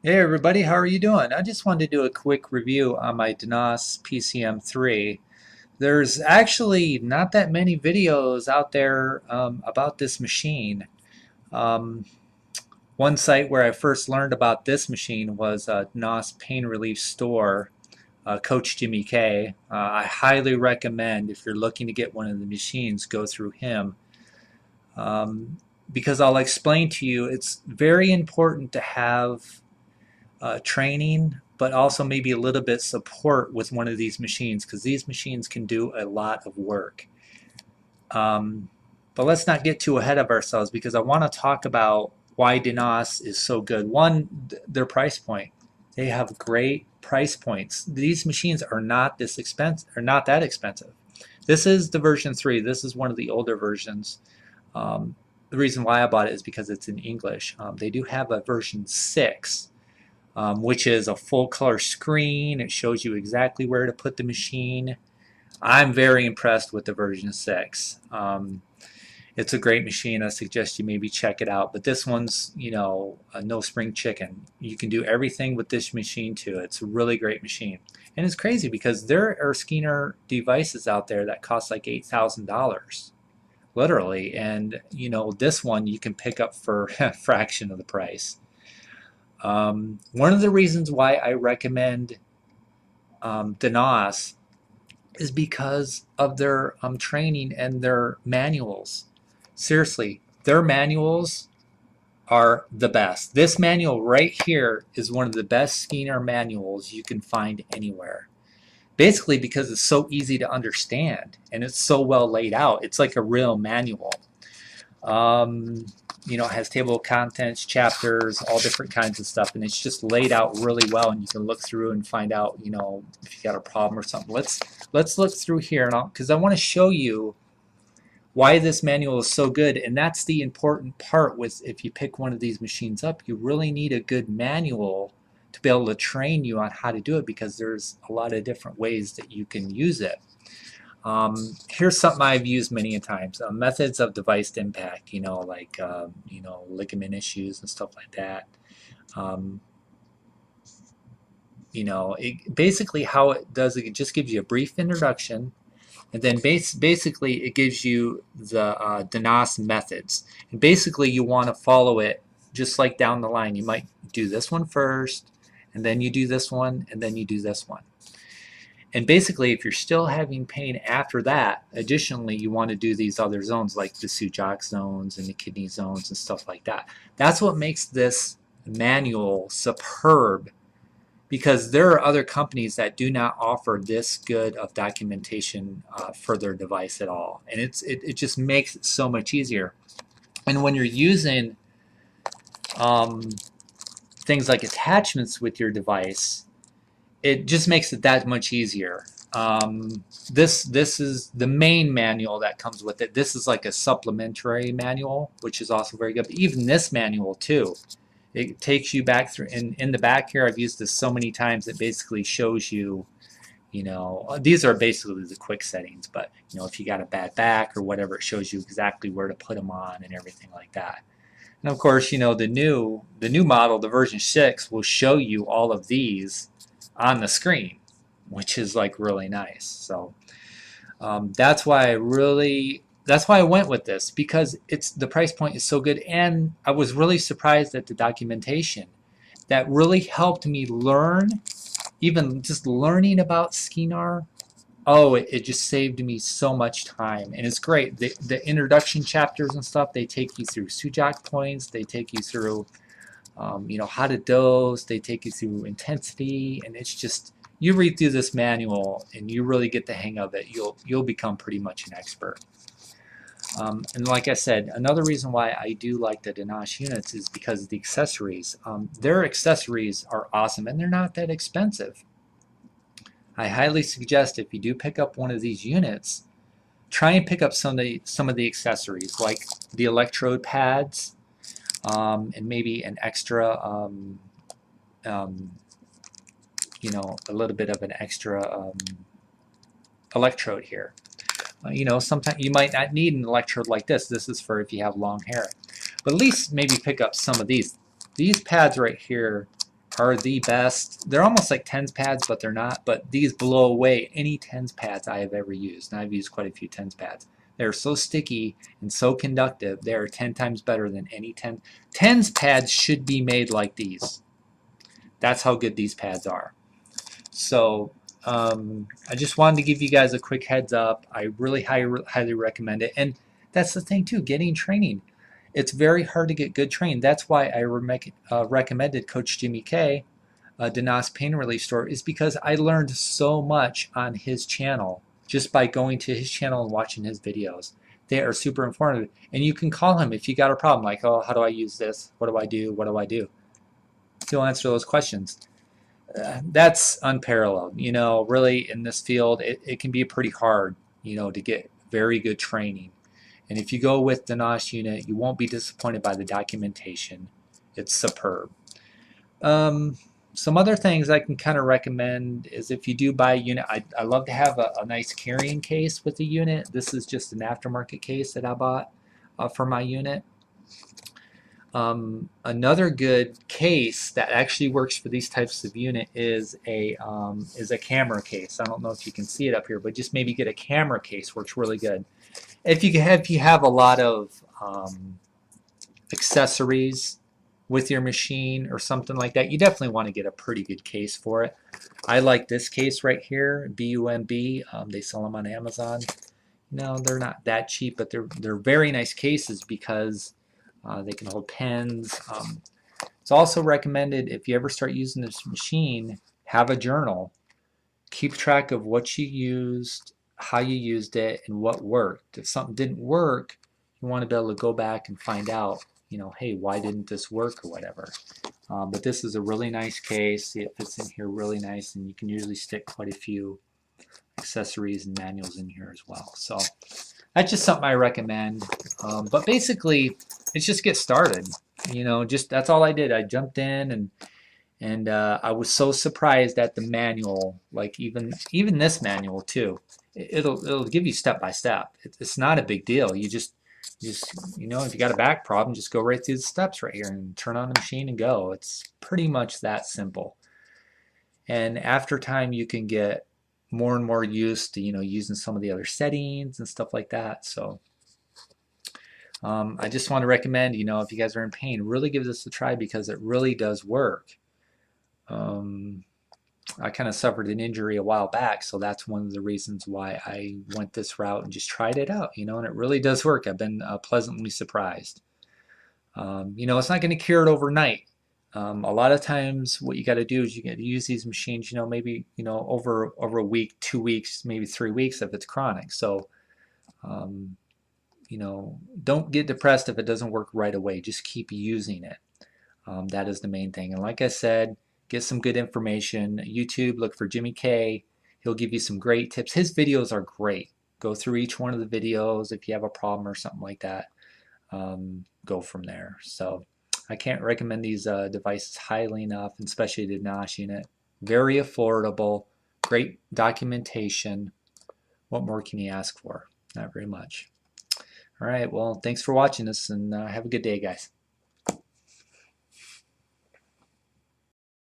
Hey everybody, how are you doing? I just wanted to do a quick review on my Denas PCM 3. There's actually not that many videos out there about this machine. Um, One site where I first learned about this machine was Denas Pain Relief Store, Coach Jimmy K. I highly recommend if you're looking to get one of the machines, go through him. Um, because I'll explain to you, it's very important to have training, but also maybe a little bit support with one of these machines because these machines can do a lot of work. Um, but let's not get too ahead of ourselves because I want to talk about why Denas is so good. One, their price point. They have great price points. These machines are not this expensive, are not that expensive. This is the version 3. This is one of the older versions. The reason why I bought it is because it's in English. They do have a version 6, which is a full color screen. It shows you exactly where to put the machine. I'm very impressed with the version 6. It's a great machine. I suggest you maybe check it out. But this one's, a no spring chicken. You can do everything with this machine too. It's a really great machine. And it's crazy because there are Scenar devices out there that cost like $8,000, literally. And, this one you can pick up for a fraction of the price. One of the reasons why I recommend Denas is because of their training and their manuals. Seriously, their manuals are the best. This manual right here is one of the best Scenar manuals you can find anywhere. Basically because it's so easy to understand and it's so well laid out. It's like a real manual. Um, it has table of contents, chapters, all different kinds of stuff, and it's just laid out really well. And you can look through and find out, if you got a problem or something. Let's look through here, and because I want to show you why this manual is so good, and that's the important part. With if you pick one of these machines up, you really need a good manual to be able to train you on how to do it, because there's a lot of different ways that you can use it. Here's something I've used many a times. Methods of device impact, ligament issues and stuff like that. Um, basically how it does it just gives you a brief introduction, and then basically it gives you the Denas methods. And basically you want to follow it just like down the line. You might do this one first, and then you do this one, and then you do this one. And basically, if you're still having pain after that, additionally, you want to do these other zones like the Sujak zones and the kidney zones and stuff like that. That's what makes this manual superb, because there are other companies that do not offer this good of documentation for their device at all. And it just makes it so much easier. And when you're using things like attachments with your device, it just makes it that much easier. This is the main manual that comes with it. This is like a supplementary manual, which is also very good. But even this manual too, it takes you back through. In the back here, I've used this so many times. It basically shows you, these are basically the quick settings. But if you got a bad back or whatever, it shows you exactly where to put them on and everything like that. And of course, the new model, the version 6, will show you all of these on the screen, which is like really nice. So that's why I went with this, because the price point is so good, and I was really surprised at the documentation that really helped me learn. Even just learning about Scenar, it just saved me so much time, and it's great. The introduction chapters and stuff, they take you through Sujak points, they take you through how to dose, they take you through intensity, and it's just, you read through this manual and you really get the hang of it, you'll become pretty much an expert. And like I said, another reason why I do like the Denas units is because of the accessories. Their accessories are awesome, and they're not that expensive. I highly suggest, if you do pick up one of these units, try and pick up some of the accessories, like the electrode pads, and maybe an extra, a little bit of an extra electrode here. Sometimes you might not need an electrode like this. This is for if you have long hair. But at least maybe pick up some of these. These pads right here are the best. They're almost like TENS pads, but they're not. But these blow away any TENS pads I have ever used. And I've used quite a few TENS pads. They're so sticky and so conductive. They are 10 times better than any TENS. TENS pads should be made like these. That's how good these pads are. So I just wanted to give you guys a quick heads up. I really highly recommend it. And that's the thing too, getting training. It's very hard to get good training. That's why I recommended Coach Jimmy K, Denas Pain Relief Store, is because I learned so much on his channel just by going to his channel and watching his videos. They are super informative. And you can call him if you got a problem, like, oh, how do I use this? What do I do? What do I do? He'll answer those questions. That's unparalleled. You know, really in this field, it can be pretty hard, you know, to get very good training. And if you go with the Denas unit, you won't be disappointed by the documentation. It's superb. Some other things I can kind of recommend is if you do buy a unit, I love to have a nice carrying case with the unit. This is just an aftermarket case that I bought for my unit. Another good case that actually works for these types of unit is a camera case. I don't know if you can see it up here, but just maybe get a camera case. Works really good. If you have a lot of accessories with your machine or something like that, you definitely want to get a pretty good case for it. I like this case right here, BUMB. They sell them on Amazon. No, they're not that cheap, but they're very nice cases because they can hold pens. It's also recommended if you ever start using this machine, have a journal. Keep track of what you used, how you used it, and what worked. If something didn't work, you want to be able to go back and find out, you know, hey, why didn't this work or whatever. But this is a really nice case. See, it fits in here really nice, and you can usually stick quite a few accessories and manuals in here as well. So that's just something I recommend. But basically, it's just get started. You know, just that's all I did. I jumped in and I was so surprised at the manual, like even this manual too. It'll give you step by step. It's not a big deal. You just you know, if you got a back problem, just go right through the steps right here and turn on the machine and go. It's pretty much that simple. And after time, you can get more and more used to, you know, using some of the other settings and stuff like that. So I just want to recommend, you know, if you guys are in pain, really give this a try because it really does work. I kind of suffered an injury a while back, so that's one of the reasons why I went this route and just tried it out, you know, and it really does work. I've been pleasantly surprised. You know, it's not going to cure it overnight. A lot of times what you got to do is you got to use these machines, you know, maybe, you know, over a week, 2 weeks, maybe 3 weeks if it's chronic. So, you know, don't get depressed if it doesn't work right away. Just keep using it. That is the main thing. And like I said, get some good information. YouTube, look for Jimmy K. He'll give you some great tips. His videos are great. Go through each one of the videos. If you have a problem or something like that, go from there. So I can't recommend these devices highly enough, and especially the Denas unit. Very affordable, great documentation. What more can you ask for? Not very much. All right, well, thanks for watching this, and have a good day, guys.